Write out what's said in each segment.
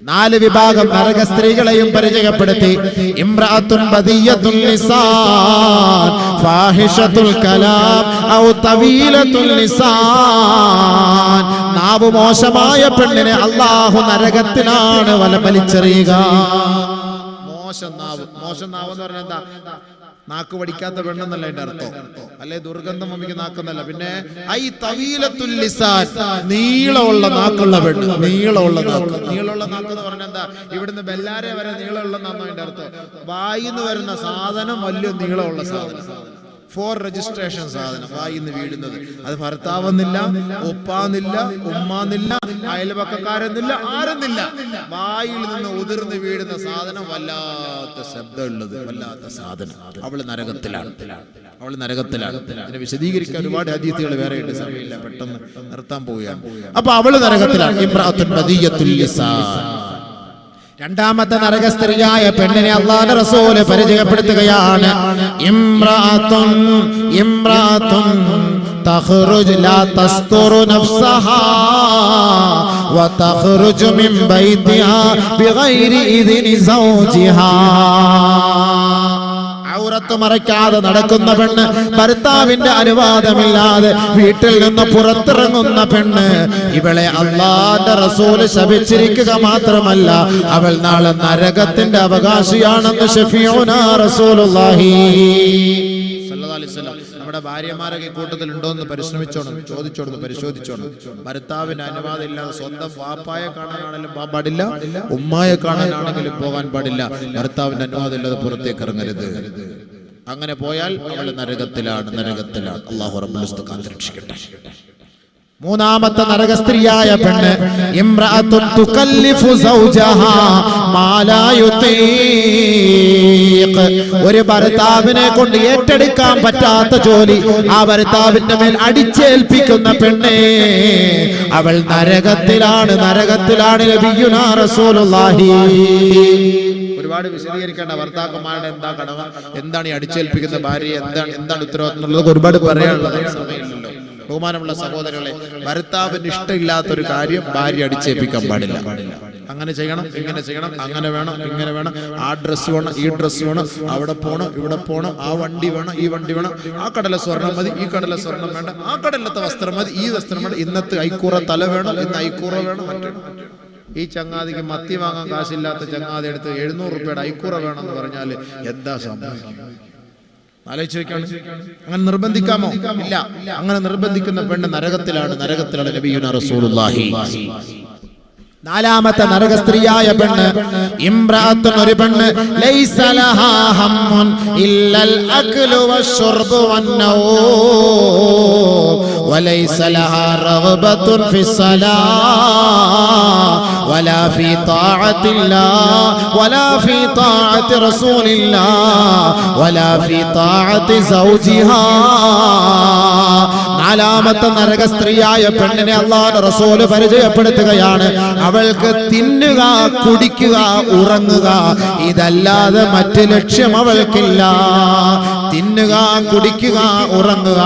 4 വിഭാഗം നരക സ്ത്രീകളെയും പരിചയപ്പെടുത്തി. ഇംറഅത്തുൻ ബദിയത്തുൽ ലിസാൻ ഫാഹിഷത്തുൽ കലാം ഔ തവീലത്തുൽ ലിസാൻ. നാവ് മോശമായ പെണ്ണിനെ അല്ലാഹു നരകത്തിലാണ് വലിച്ചെറിയുക. മോശം നാവ് എന്ന് പറഞ്ഞാൽ എന്താ? നാക്ക് പഠിക്കാത്ത പെണ്ണെന്നല്ല അതിന്റെ അർത്ഥം. അല്ലെ ദുർഗന്ധം വമിക്ക് നാക്കെന്നല്ല. പിന്നെ ഐ തവീലത്തുൽ ലിസാൻ, നീളമുള്ള നാക്കുള്ള പെണ്ണ്. നീളമുള്ള നാക്ക് എന്ന് പറഞ്ഞാൽ എന്താ? ഇവിടുന്ന് ബെല്ലാരെ വരെ നീളമുള്ള നാന്നാ അതിന്റെ അർത്ഥം. വായിന്ന് വരുന്ന സാധനം വലിയ നീളമുള്ള സാധനം, ഫോർ രജിസ്ട്രേഷൻ സാധനം വായിന്ന് വീഴുന്നത്. അത് ഭർത്താവെന്നില്ല, ഒപ്പാന്നില്ല, ഉമ്മാന്നില്ല, അയൽപക്കക്കാരെന്നില്ല, ആരെന്നില്ല. വായിൽ നിന്ന് ഉതിർന്ന് വീഴുന്ന സാധനം, വല്ലാത്ത ശബ്ദമുള്ളത്, വല്ലാത്ത സാധനം. അവള് നരകത്തിലാണ്. അതിനെ വിശദീകരിക്കാൻ ഒരുപാട് ഹദീസുകൾ വേറെ ഉണ്ട്, സമയമില്ല, പെട്ടെന്ന് നിർത്താൻ പോവുകയാണ്. അപ്പൊ അവള് നരകത്തിലാണ്. ഇംറഅത്തുൻ ബദിയത്തുൽ ലിസാൻ. രണ്ടാമത്തെ നരക സ്ത്രീയായ പെണ്ണിനെ അല്ലാഹുവിന്റെ റസൂൽ പരിചയപ്പെടുത്തുകയാണ്. ഇംറഅത്തുൻ തഖ്റുജ് ലാ തസ്തുറു നഫ്സഹാ വതഖ്റുജു മിൻ ബൈതിഹാ ബിഗൈരി ഇദ്നി സൗജിഹാ. ഔറത്ത് മറയ്ക്കാതെ നടക്കുന്ന പെണ്ണ്, ഭർത്താവിന്റെ അനുവാദമില്ലാതെ വീട്ടിൽ നിന്ന് പുറത്തിറങ്ങുന്ന പെണ്ണ്, ഇവളെ അല്ലാഹുവിന്റെ റസൂൽ ശപിച്ചിരിക്കുക മാത്രമല്ല, അവൾ നാളെ നരകത്തിന്റെ അവകാശിയാണെന്ന് ശഫീഉനാ റസൂലുള്ളാഹി സ്വല്ലല്ലാഹു അലൈഹി വസല്ലം. നമ്മുടെ ഭാര്യമാരൊക്കെ കൂട്ടത്തിൽ ഉണ്ടോ എന്ന് പരിശോധിച്ചോണം. ഭർത്താവിന്റെ അനുവാദം ഇല്ലാതെ സ്വന്തം വാപ്പായെ കാണാനാണെങ്കിലും പോകാൻ പാടില്ല, ഉമ്മായെ കാണാനാണെങ്കിലും പോകാൻ പാടില്ല. ഭർത്താവിന്റെ അനുവാദം ഇല്ലാതെ പുറത്തേക്ക് ഇറങ്ങരുത്. അങ്ങനെ പോയാൽ അവൾ നരകത്തിലാണ്. അല്ലാഹു റബ്ബുൽ ഇസ്സത്ത് കാത്തുരക്ഷിക്കട്ടെ. മൂന്നാമത്തെ നരക സ്ത്രീയായ പെണ്ണ് ഇംറഅത്തുൻ തുകല്ലിഫു സൗജഹാ മാ ലാ യുതീഖ്. ഒരു ഭർത്താവിനെ കൊണ്ട് ഏറ്റെടുക്കാൻ പറ്റാത്ത ജോലി ആ ഭർത്താവിന്റെ മേൽ അടിച്ചേൽപ്പിക്കുന്ന പെണ്ണേ, അവൾ നരകത്തിലാണ്. നബിയുനാ റസൂലുള്ളാഹി. ഒരുപാട് വിശദീകരിക്കേണ്ട ഭർത്താക്കന്മാരുടെ എന്താ കടമ, എന്താണ് ഈ അടിച്ചേൽപ്പിക്കുന്ന ഭാര്യ, എന്താണ് ഉത്തരവാദിത്വം എന്നുള്ളത് ഒരുപാട് പറയാനുള്ളത് സമയമില്ലല്ലോ. ബഹുമാനമുള്ള സഹോദരങ്ങളെ, ഭർത്താവിന് ഇഷ്ടമില്ലാത്തൊരു കാര്യം ഭാര്യ അടിച്ചേൽപ്പിക്കാൻ പാടില്ല. അങ്ങനെ ചെയ്യണം, ഇങ്ങനെ ചെയ്യണം, അങ്ങനെ വേണം, ഇങ്ങനെ വേണം, ആ ഡ്രസ്സ് വേണം, ഈ ഡ്രസ്സ് വേണം, അവിടെ പോണം, ഇവിടെ പോണം, ആ വണ്ടി വേണം, ഈ വണ്ടി വേണം, ആ കടല സ്വർണം മതി, ഈ കടല സ്വർണം വേണ്ട, ആ കടലത്തെ വസ്ത്രം മതി, ഈ വസ്ത്രം വേണം, ഇന്നത്തെ ഐക്കൂറ തല വേണം, ഇന്ന് ഐക്കൂറ വേണം, മറ്റേ ഈ ചങ്ങാതിക്ക് മത്തി വാങ്ങാൻ കാശില്ലാത്ത ചങ്ങാതി എടുത്ത് 700 രൂപയുടെ ഐക്കൂറ വേണമെന്ന് പറഞ്ഞാൽ എന്താ സംഭവിക്കും? ആലോചിച്ച് വെക്കാണ്. അങ്ങനെ നിർബന്ധിക്കാമോ? ഇല്ല. അങ്ങനെ നിർബന്ധിക്കുന്ന പെണ്ണ് നരകത്തിലാണ്. നബിയുനാ റസൂലുള്ളാഹി. നാലാമത്തെ നരക സ്ത്രീയായ പെണ്ണ് ഇംറഅത്തുൻ, ഒരു പെണ്ണ് ലൈസ ലഹാ ഹമ്മുൻ ഇല്ലൽ അക്ലു വശുർബു വന്നൗം വലൈസ ലഹാ റഗ്ബത്തുൻ ഫിസ്സലാ വലാ ഫീ ത്വാഅത്തില്ലാഹ് വലാ ഫീ ത്വാഅത്തി റസൂലില്ലാഹ് വലാ ഫീ ത്വാഅത്തി സൗജിഹാ. നാലാമത്തെ നരക സ്ത്രീയായ പെണ്ണിനെ അല്ലാഹുവിന്റെ റസൂൽ പരിചയപ്പെടുത്തുകയാണ്. അവൾക്ക് തിന്നുക, കുടിക്കുക, ഉറങ്ങുക, ഇതല്ലാതെ മറ്റ് ലക്ഷ്യം അവൾക്കില്ല. തിന്നുക, കുടിക്കുക, ഉറങ്ങുക.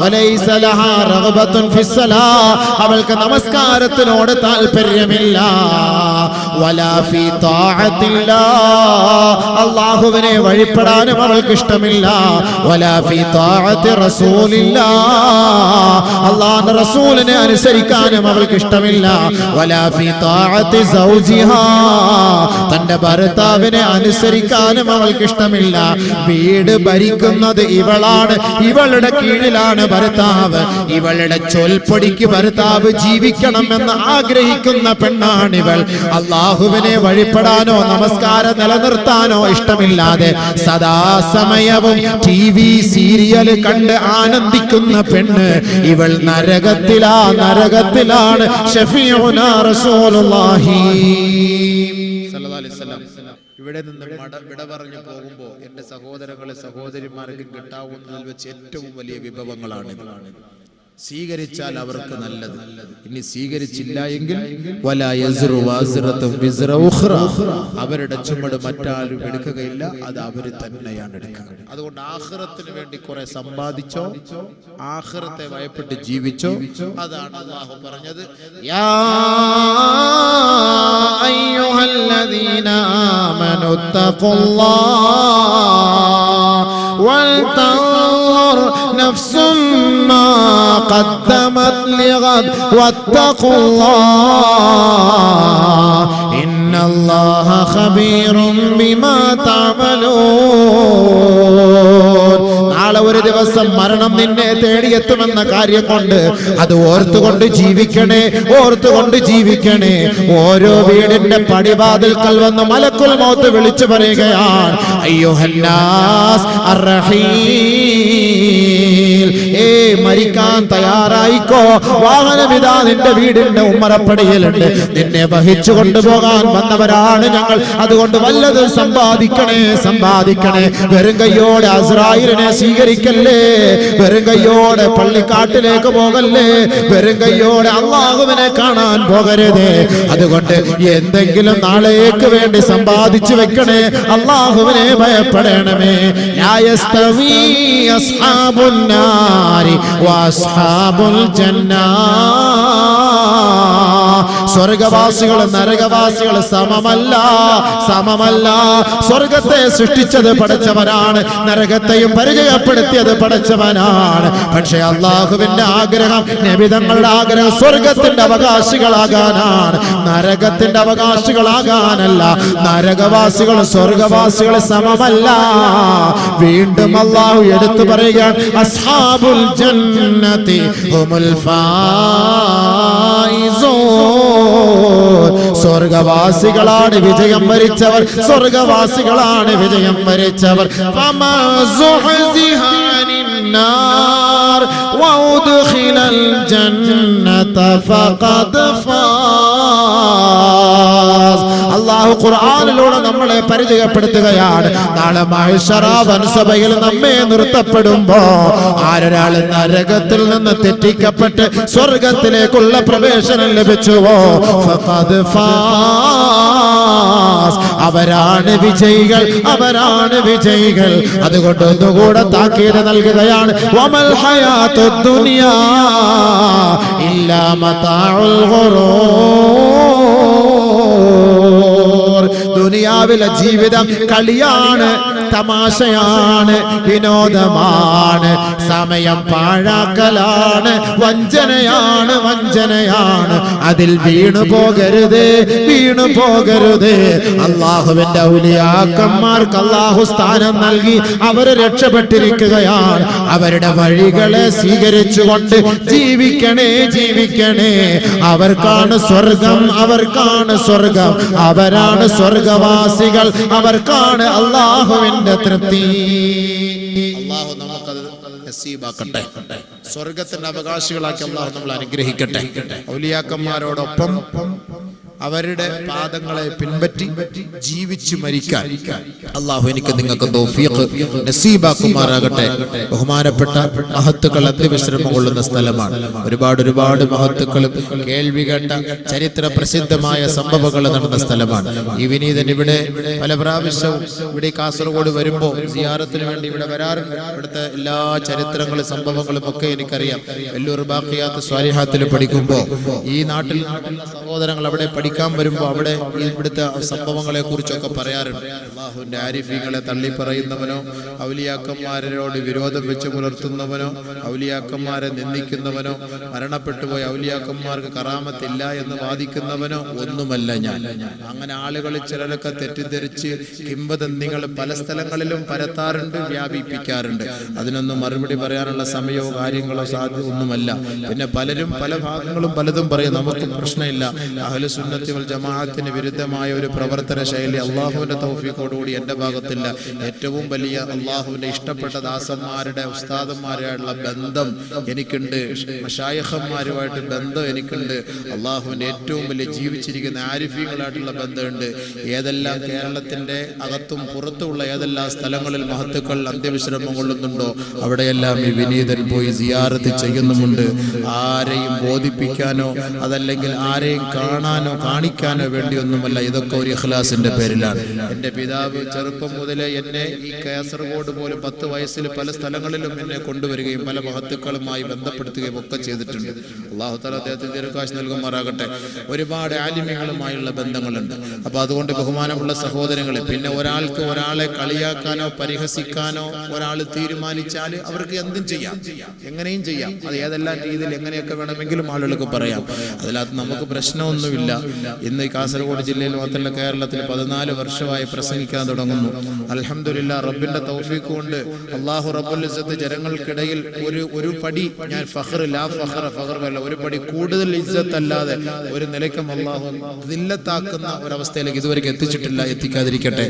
വലൈസ ലഹാ റഗ്ബത്തുൻ ഫിസ്സലാ, അവൾക്ക് നമസ്കാരത്തിനോട് താല്പര്യമില്ല. വലാ ഫീ ത്വാഅത്തില്ലാഹ്, അല്ലാഹുവിനെ വഴിപ്പെടാനും അവൾക്ക് ഇഷ്ടമില്ല. വലാ ഫീ ത്വാഅത്തി റസൂലില്ലാഹ്, അല്ലാഹുവിന്റെ റസൂലിനെ അനുസരിക്കാനും അവൾക്ക് ഇഷ്ടമില്ല. വലാ ഫീ ത്വാഅത്തി സൗജിഹാ, തന്റെ ഭർത്താവിനെ അനുസരിക്കാനും അവൾക്ക് ഇഷ്ടമില്ല. വീട് ഭരിക്കുന്നത് ഇവളാണ്, ഇവളുടെ കീഴിലാണ് ഭർത്താവ്. ഇവളുടെ ചൊൽപ്പൊടിക്ക് ഭർത്താവ് ജീവിക്കണമെന്ന് ആഗ്രഹിക്കുന്ന പെണ്ണാണിവൾ. അല്ലാഹുവിനെ വഴിപ്പെടാനോ നമസ്കാരം നിലനിർത്താനോ ഇഷ്ടമില്ലാതെ സദാസമയവും TV സീരിയൽ കണ്ട് ആനന്ദിക്കുന്ന പെണ്ണ് ഇവൾ നരകത്തിലാണ്. ശഫീഉനാ റസൂലുള്ളാഹി സ്വല്ലല്ലാഹു അലൈഹി വസല്ലം. ഇവിടെ നിന്ന് വിട പറഞ്ഞു പോകുമ്പോ എന്റെ സഹോദരങ്ങളെ, സഹോദരിമാർക്ക് കിട്ടാവുന്നതിൽ വെച്ച് ഏറ്റവും വലിയ വിഭവങ്ങളാണ്. സ്വീകരിച്ചാൽ അവർക്ക് നല്ലത്, ഇനി സ്വീകരിച്ചില്ല എങ്കിൽ വലാ യസ്റു വാസിറത്തും വിസ്റ ഉഖ്റ, അവരുടെ ചുമട് മറ്റാരും എടുക്കുകയില്ല, അത് അവര് തന്നെയാണ് എടുക്കുക. അതുകൊണ്ട് ആഖിറത്തിന് വേണ്ടി കുറെ സമ്പാദിച്ചോ, ആഖിറത്തെ ഭയപ്പെട്ട് ജീവിച്ചോ. അതാണ് അല്ലാഹു പറഞ്ഞത്, യാ അയ്യോ ഇത്തഖുല്ലാഹ് വൽതൻദുർ നഫ്സും മാ ഖദ്ദമത് ലിഗദ് വത്തഖുല്ലാഹ് ഇന്നല്ലാഹ ഖബീറും ബിമാ തഅമലൂൻ. നാളെ ഒരു ദിവസം മരണം നിന്നെ തേടിയെത്തുമെന്ന കാര്യം കൊണ്ട് അത് ഓർത്തുകൊണ്ട് ജീവിക്കണേ, ഓർത്തുകൊണ്ട് ജീവിക്കണേ. ഓരോ വീടിന്റെ പടിവാതിൽക്കൽ വന്ന് മലക്കുൽ മൗത്ത് വിളിച്ചു പറയുകയാണ്, അയ്യുഹന്നാസ് അർറഹീൽ, മരിക്കാൻ തയ്യാറായിക്കോ, വാഹനമിതാ നിന്റെ വീടിന്റെ ഉമ്മറപ്പടിയിലുണ്ട്, നിന്നെ വഹിച്ചു കൊണ്ടുപോകാൻ വന്നവരാണ് ഞങ്ങൾ, അതുകൊണ്ട് വല്ലതും സമ്പാദിക്കണേ, സമ്പാദിക്കണേ. വെറും കയ്യോടെ അസ്രായിലിനെ സ്വീകരിക്കല്ലേ, വെറും കയ്യോടെ പള്ളിക്കാട്ടിലേക്ക് പോകല്ലേ, വെറും കയ്യോടെ അല്ലാഹുവിനെ കാണാൻ പോകരുത്. അതുകൊണ്ട് എന്തെങ്കിലും നാളേക്ക് വേണ്ടി സമ്പാദിച്ചു വെക്കണേ, അല്ലാഹുവിനെ ഭയപ്പെടണമേ. ലാ യസ്തവീ അസ്ഹാബുൻ നാരി വഅസ്ഹാബുൽ ജന്നാ, സ്വർഗവാസികൾ നരകവാസികൾ സമമല്ല, സമമല്ല. സ്വർഗത്തെ സൃഷ്ടിച്ചത് പടച്ചവനാണ്, നരകത്തെയും പരിചയപ്പെടുത്തിയത് പടച്ചവനാണ്. പക്ഷേ അല്ലാഹുവിന്റെ ആഗ്രഹം, നബി തങ്ങളുടെ ആഗ്രഹം സ്വർഗത്തിന്റെ അവകാശികളാകാനാണ്, നരകത്തിന്റെ അവകാശികളാകാനല്ല. നരകവാസികളും സ്വർഗവാസികളും സമമല്ല. വീണ്ടും അല്ലാഹു എടുത്തു പറയുകയാണ്, അസ്ഹാബുൽ ജന്നതി ഹുമുൽ ഫായിസൂൻ, സ്വർഗവാസികളാണ് വിജയം വരിച്ചവർ, സ്വർഗവാസികളാണ് വിജയം വരിച്ചവർ. ഫമാ സുഹ്സിഹ അനിന്നാർ വഉദ്ഖിലൽ ജന്നത ഫഖദ് ഫാസ്. അല്ലാഹു ഖുർആനിലൂടെ നമ്മളെ പരിചയപ്പെടുത്തുകയാണ്. നാളെ മഹ്ശറ വൻസഭയിൽ നമ്മെ നിർത്തപ്പെടുമ്പോ ആരൊരാൾ നരകത്തിൽ നിന്ന് തെറ്റിക്കപ്പെട്ട് സ്വർഗത്തിലേക്കുള്ള പ്രവേശനം ലഭിച്ചുവോ, ഫഖദ് ഫാസ്, അവരാണ് വിജയികൾ, അവരാണ് വിജയികൾ. അതുകൊണ്ട് ഒന്നുകൂടെ താക്കീത് നൽകുകയാണ്, വമൽ ഹയാത്തുദ് ദുനിയാ ഇല്ലാ മതാഉൽ ഗുറൂർ. ദുനിയാവിലെ ജീവിതം കളിയാണ്, തമാശയാണ്, വിനോദമാണ്, സമയം പാഴാക്കലാണ്, വഞ്ചനയാണ്, വഞ്ചനയാണ്. അതിൽ വീണു പോകരുത്, വീണു പോകരുത്. അല്ലാഹുവിന്റെ ഔലിയാക്കന്മാർക്ക് അല്ലാഹു സ്ഥാനം നൽകി, അവര് രക്ഷപ്പെട്ടിരിക്കുകയാണ്. അവരുടെ വഴികളെ സ്വീകരിച്ചുകൊണ്ട് ജീവിക്കണേ, ജീവിക്കണേ. അവർക്കാണ് സ്വർഗം, അവർക്കാണ് സ്വർഗം, അവരാണ് സ്വർഗവാസികൾ, അവർക്കാണ് അല്ലാഹുവിന്റെ തൃപ്തി. അല്ലാഹു നമുക്കത് നസീബാക്കട്ടെ, സ്വർഗത്തിന്റെ അവകാശികളാക്കി അല്ലാഹു നമ്മൾ അനുഗ്രഹിക്കട്ടെ. ഔലിയാക്കന്മാരോടൊപ്പം അവരുടെ പാദങ്ങളെ പിൻപറ്റി ജീവിച്ചു മരിക്കാൻ അല്ലാഹു എനിക്ക് നിങ്ങൾക്ക് തൗഫീഖ് നസീബാക്കുമാറാകട്ടെ. ബഹുമാനപ്പെട്ട മഹത്തുക്കൾ അന്ത്യവിശ്രമം കൊള്ളുന്ന സ്ഥലമാണ്. ഒരുപാട് ഒരുപാട് മഹത്തുക്കളും കേൾവി കേട്ട ചരിത്ര പ്രസിദ്ധമായ സംഭവങ്ങൾ നടന്ന സ്ഥലമാണ്. ഈ വിനീതൻ ഇവിടെ പല പ്രാവശ്യവും ഇവിടെ കാസർഗോഡ് വരുമ്പോൾ സിയാറത്തിന് വേണ്ടി ഇവിടെ വരാറുണ്ട്. ഇവിടുത്തെ എല്ലാ ചരിത്രങ്ങളും സംഭവങ്ങളും ഒക്കെ എനിക്കറിയാം. വെല്ലൂർ ബാഖിയാത്ത് സ്വാലിഹാത്തിൽ പഠിക്കുമ്പോൾ ഈ നാട്ടിൽ സഹോദരങ്ങൾ അവിടെ പഠിക്കാൻ വരുമ്പോൾ അവിടെ ഇവിടുത്തെ സംഭവങ്ങളെ കുറിച്ചൊക്കെ പറയാറുണ്ട്. അല്ലാഹുവിന്റെ ആരിഫീങ്ങളെ തള്ളി പറയുന്നവനോ, ഔലിയാക്കന്മാരോട് വിരോധം വെച്ച് പുലർത്തുന്നവനോ, ഔലിയാക്കന്മാരെ നിന്ദിക്കുന്നവനോ, മരണപ്പെട്ടുപോയ ഔലിയാക്കന്മാർക്ക് കറാമത്തില്ല എന്ന് വാദിക്കുന്നവനോ ഒന്നുമല്ല ഞാൻ. അങ്ങനെ ആളുകൾ ചിലരൊക്കെ തെറ്റിദ്ധരിച്ച് കിംവദന്തികൾ പല സ്ഥലങ്ങളിലും പരത്താറുണ്ട്, വ്യാപിപ്പിക്കാറുണ്ട്. അതിനൊന്നും മറുപടി പറയാനുള്ള സമയമോ കാര്യങ്ങളോ ഒന്നുമല്ല. പിന്നെ പലരും പല ഭാഗങ്ങളും പലതും പറയും. നമുക്ക് പ്രശ്നമില്ല. അഹ്ലു സുന്നത്തി വൽ ജമാഅത്തിന് വിരുദ്ധമായ ഒരു പ്രവർത്തന ശൈലി അള്ളാഹുവിന്റെ തൗഫീഖോടുകൂടി എന്റെ ഭാഗത്തില്ല. ഏറ്റവും വലിയ അള്ളാഹുവിന്റെ ഇഷ്ടപ്പെട്ട ദാസന്മാരുടെ ഉസ്താദന്മാരുമായുള്ള ബന്ധം എനിക്കുണ്ട്, മശായിഖന്മാരുമായിട്ട് ബന്ധം എനിക്കുണ്ട്. അള്ളാഹുവിന്റെ ഏറ്റവും വലിയ ജീവിച്ചിരിക്കുന്ന ആരിഫീങ്ങളായിട്ടുള്ള ബന്ധമുണ്ട്. ഏതെല്ലാം കേരളത്തിന്റെ അകത്തും പുറത്തുമുള്ള ഏതെല്ലാം സ്ഥലങ്ങളിൽ മഹത്തുക്കൾ അന്ത്യവിശ്രമം കൊള്ളുന്നുണ്ടോ അവിടെയെല്ലാം ഈ വിനീതൻ പോയി സിയാറത്ത് ചെയ്യുന്നുമുണ്ട്. ആരെയും ബോധിപ്പിക്കാനോ അതല്ലെങ്കിൽ ആരെയും കാണാനോ കാണിക്കാനോ വേണ്ടിയൊന്നുമല്ല. ഇതൊക്കെ ഒരു ഇഖ്ലാസിന്റെ പേരിലാണ്. എൻ്റെ പിതാവ് ചെറുപ്പം മുതലേ എന്നെ ഈ കാസർഗോഡ് പോലും 10 വയസ്സിൽ പല സ്ഥലങ്ങളിലും എന്നെ കൊണ്ടുവരികയും പല മഹത്തുക്കളുമായി ബന്ധപ്പെടുത്തുകയും ഒക്കെ ചെയ്തിട്ടുണ്ട്. അല്ലാഹു തആല അദ്ദേഹത്തിന് ദീർഘായുസ്സ് നൽകുമാറാകട്ടെ. ഒരുപാട് ആലിമീങ്ങളുമായുള്ള ബന്ധങ്ങളുണ്ട്. അപ്പൊ അതുകൊണ്ട് ബഹുമാനമുള്ള സഹോദരങ്ങളെ, പിന്നെ ഒരാൾക്ക് ഒരാളെ കളിയാക്കാനോ പരിഹസിക്കാനോ ഒരാൾ തീരുമാനിച്ചാൽ അവർക്ക് എന്തും ചെയ്യാം, എങ്ങനെയും ചെയ്യാം. അത് ഏതെല്ലാം രീതിയിൽ എങ്ങനെയൊക്കെ വേണമെങ്കിലും ആളുകൾക്ക് പറയാം. അതിനകത്ത് നമുക്ക് പ്രശ്നമൊന്നുമില്ല. ഇന്ന് കാസർഗോഡ് ജില്ലയിൽ മാത്രമല്ല കേരളത്തിൽ 14 വർഷമായി പ്രസംഗിക്കാൻ തുടങ്ങുന്നു. അൽഹംദുലില്ലാഹ്, റബ്ബിന്റെ തൗഫീഖ് കൊണ്ട് അല്ലാഹു റബ്ബുൽ ഇസ്സത്ത് ജനങ്ങൾക്കിടയിൽ ഒരു പടി, ഞാൻ ഒരു പടി കൂടുതൽ ഇസ്സത്ത് അല്ലാതെ ഒരു നിലയ്ക്കും അല്ലാഹു ദില്ലത്താക്കുന്ന ഒരവസ്ഥയിലേക്ക് ഇതുവരെ എത്തിച്ചിട്ടില്ല, എത്തിക്കാതിരിക്കട്ടെ.